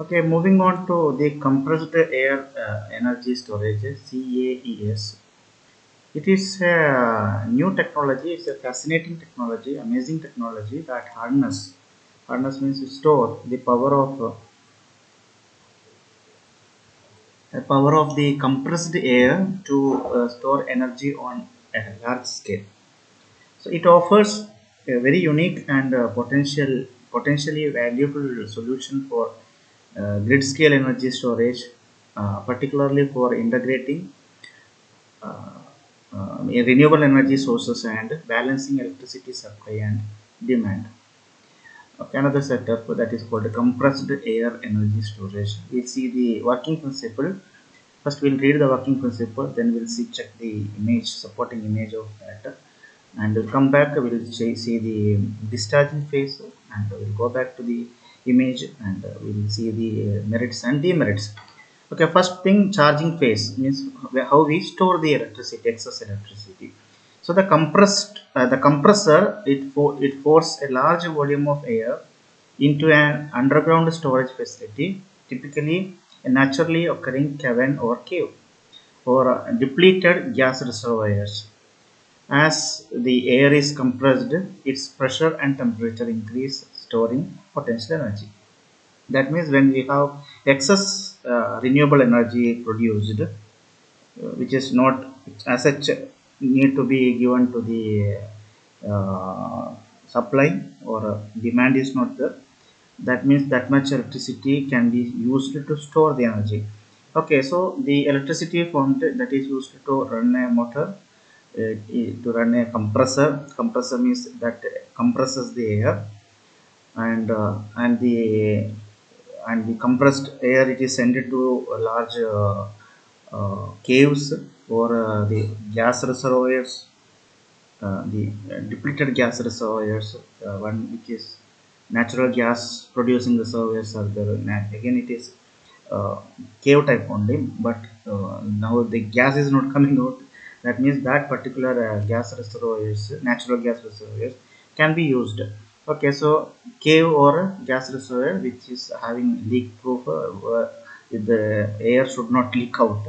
Okay, moving on to the compressed air energy storage (CAES). It is a new technology. It's a fascinating technology, amazing technology that harness means store the power of the compressed air to store energy on a large scale. So it offers a very unique and potentially valuable solution for grid scale energy storage, particularly for integrating uh, renewable energy sources and balancing electricity supply and demand. Okay, another setup that is called compressed air energy storage. We see the working principle. First, we'll read the working principle, then we'll check the image, supporting image of that, and we'll come back. We'll see the discharging phase, and we'll go back to the image, and we'll see the merits and demerits. Okay, first thing, charging phase means how we store the electricity, excess electricity. So the compressor it forces a large volume of air into an underground storage facility, typically a naturally occurring cavern or cave, or depleted gas reservoirs. As the air is compressed, its pressure and temperature increase, storing potential energy. That means when we have excess renewable energy produced, which is not as such need to be given to the supply, or demand is not there, that means that much electricity can be used to store the energy. Okay, so the electricity formed that is used to run a motor, to run a compressor means that compresses the air, and the compressed air it is sent to a large caves, or the gas reservoirs, the depleted gas reservoirs, one which is natural gas producing reservoirs are there. Again, it is uh, cave type only, but now the gas is not coming out. That means that particular gas reservoirs, natural gas reservoirs, can be used. Okay, so cave or gas reservoir which is having leak proof, the air should not leak out.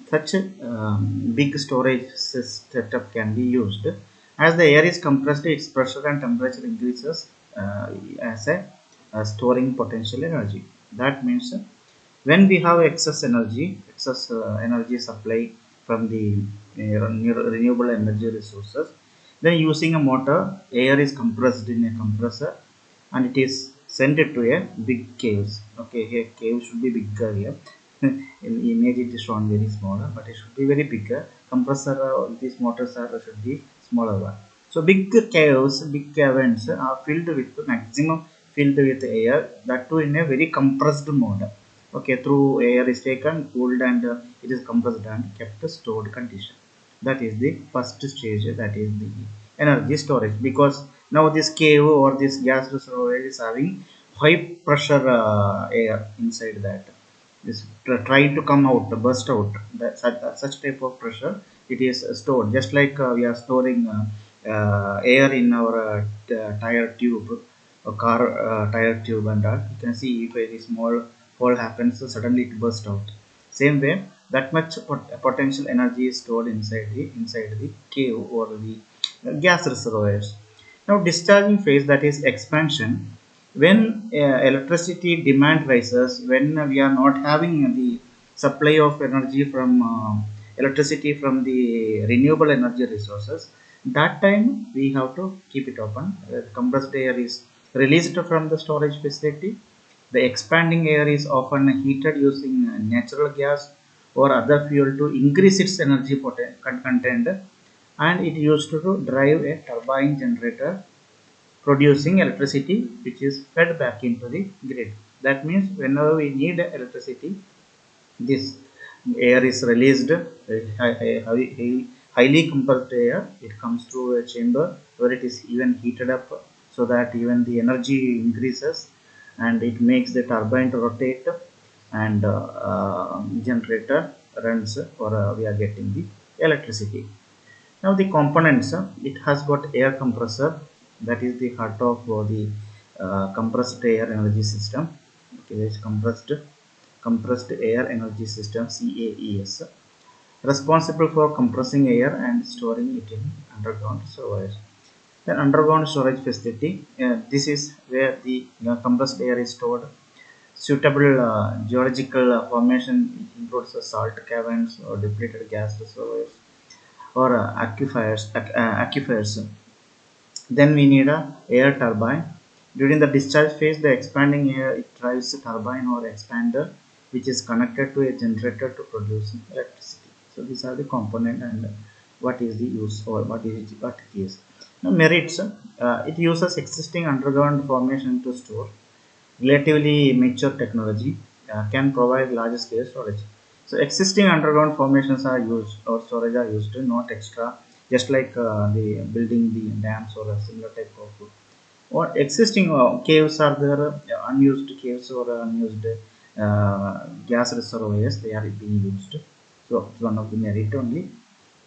Such a big storage setup can be used. As the air is compressed, its pressure and temperature increases, as a storing potential energy. That means when we have excess energy supply from the renewable energy resources, then using a motor, air is compressed in a compressor, and it is sent it to a big caves. Okay, here cave should be bigger here. In the image it is shown very smaller, but it should be very bigger. Compressor, these motors are should be smaller one. So big caves, big caverns are filled with maximum filled with air, that too in a very compressed mode. Okay, through air is taken, cooled, and it is compressed and kept stored condition. That is the first stage, that is the energy storage, because now this cave or this gas reservoir is having high pressure air inside that is trying to come out, burst out. That such type of pressure it is stored, just like we are storing air in our tire tube, a car tire tube, and all. You can see if a small hole happens, so suddenly it bursts out. Same way, that much potential energy is stored inside the cave or the gas reservoirs. Now, discharging phase, that is expansion. When electricity demand rises, when we are not having the supply of energy from electricity from the renewable energy resources, that time we have to keep it open. Compressed air is released from the storage facility. The expanding air is often heated using natural gas or other fuel to increase its energy content, and it used to drive a turbine generator producing electricity, which is fed back into the grid. That means whenever we need electricity, this air is released, highly compressed air. It comes through a chamber where it is even heated up, so that even the energy increases, and it makes the turbine to rotate, and generator runs, or we are getting the electricity. Now the components, it has got air compressor, that is the heart of the compressed air energy system. Okay, there is compressed air energy system, CAES, responsible for compressing air and storing it in underground reservoirs. Then underground storage facility, this is where the compressed air is stored. Suitable geological formation includes salt caverns or depleted gas reservoirs or aquifers. Then we need a air turbine. During the discharge phase, the expanding air it drives a turbine or expander, which is connected to a generator to produce electricity. So these are the component and what is the use or what it is. Now merits. It uses existing underground formation to store relatively mature technology, can provide large scale storage. So existing underground formations are used or storage are used, not extra, just like the building the dams or a similar type of. Or existing caves are there, unused caves or unused gas reservoirs, they are being used. So it's one of the merit only.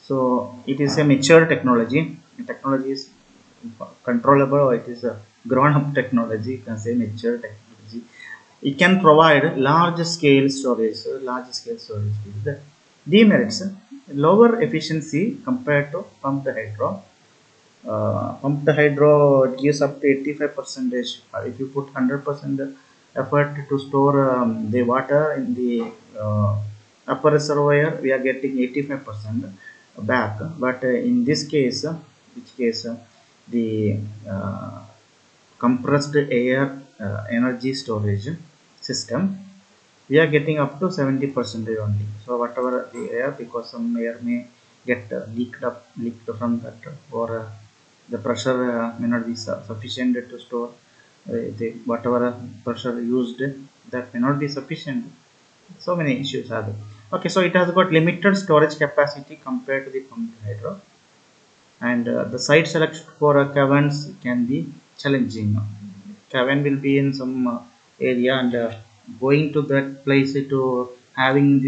So it is a mature technology. The technology is controllable, or it is a grown up technology. You can say mature technology. It can provide large scale storage. So large scale storage is the demerits. Lower efficiency compared to pumped hydro. Pumped hydro gives up to 85 percentage. If you put 100% effort to store the water in the upper reservoir, we are getting 85% back. But in this case, which case the compressed air energy storage system, we are getting up to 70% only. So whatever the air, because some air may get leaked from that, or the pressure may not be sufficient to store the whatever pressure used, that may not be sufficient. So many issues are there. Okay, so it has got limited storage capacity compared to the pumped hydro, and the site selection for caverns can be challenging. Cavern will be in some area, and going to that place to having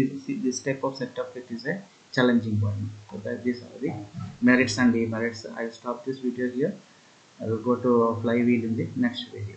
this type of setup, it is a challenging point. So that these are the merits and demerits. I will stop this video here. I will go to flywheel in the next video.